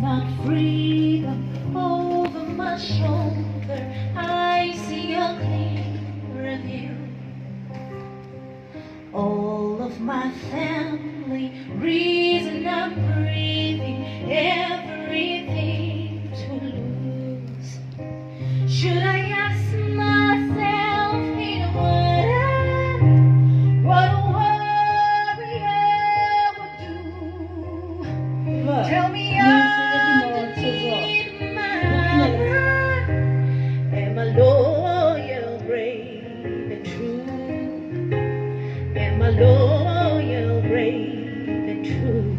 not freedom over my shoulder. I see a clearer view. All of my family, reason I'm breathing, everything to lose. Should I ask myself in a word what a warrior would do? Tell me underneath my armor, am I loyal, brave, and true? Am I loyal, brave, and true?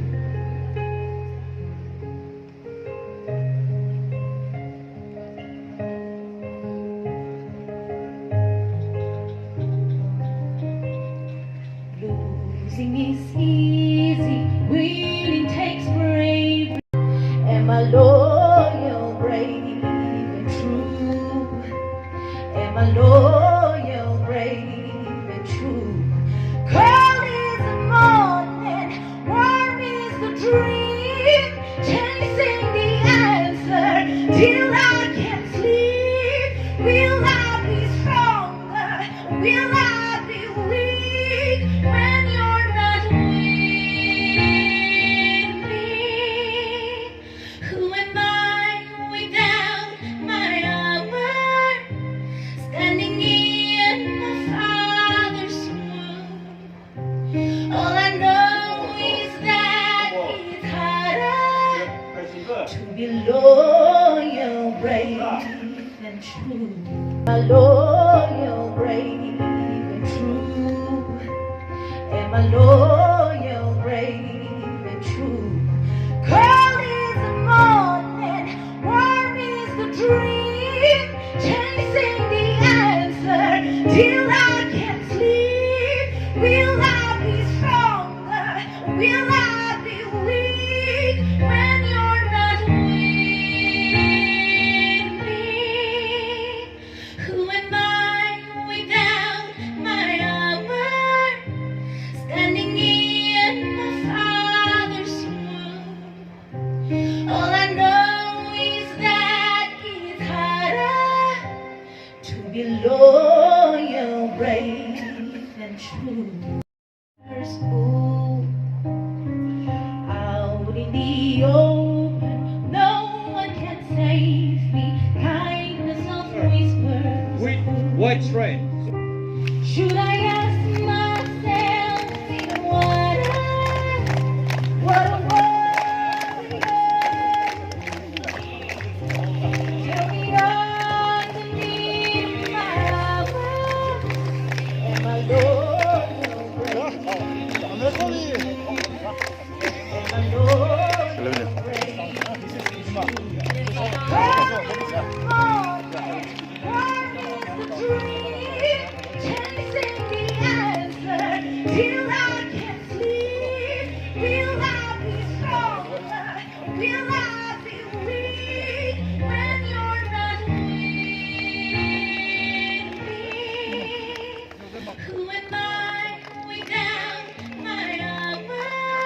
Losing is easy, winning takes bravery. Am I loyal, brave, and true? Am I loyal, brave, and true? Cold is the morning, warm is the dream, chasing the answer till I can sleep. Will I be stronger? Will I be weak when you're not with me? Who am I without my armor, standing in my Father's room? All I know is that it's harder to be loyal, brave, and true. Am I loyal, brave, and true? Am I loyal, brave, and true? Cold is the morning, warm is the dream, chasing the answer till I can sleep. Will I be stronger? Will I be weak when you're not with me? Who am I without my armor, standing in my Father's room? All I know is that it's harder to be loyal, brave, and true. School, out in the open, no one can save me. Kindness of whispers. White stripe. Should I ask myself in wonder what a warrior? Tell me underneath my armor, am I loyal, brave? Am I loyal, brave? Chasing the answer till I can sleep. Will I be stronger? Will I be weak when you're not with me? Who am I without my armor,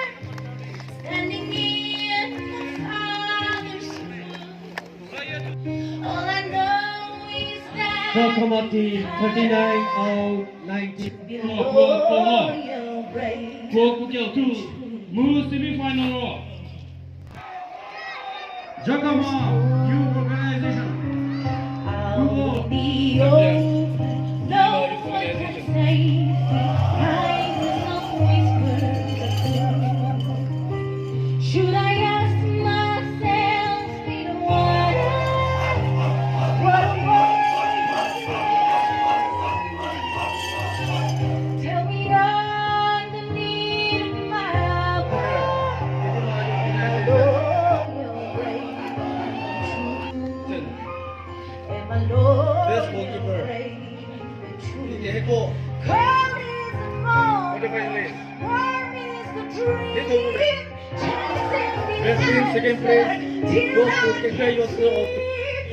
standing in my Father's room? All I know is that Locomotive 39 out 90. loyal, brave, Kuokukyo 2 move semi-final. Giacomo, new organization. out in the open, no one can save me. Kindness of whispers. Should I ask myself in wonder what a warrior? Tell me underneath my armor, am I loyal, brave, and true? Am I loyal, brave, and true? Cold is the morning, warm is the dream, chasing the Second place answer goes till to I Kekai Yosu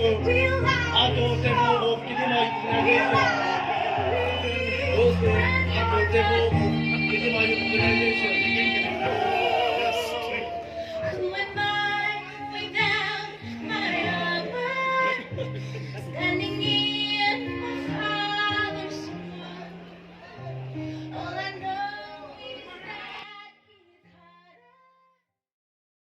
of will I Ato be Sevo strong? of Kidima Will I Organization. be weak Goes to when Ato you're Sevo not of Kidima Organization.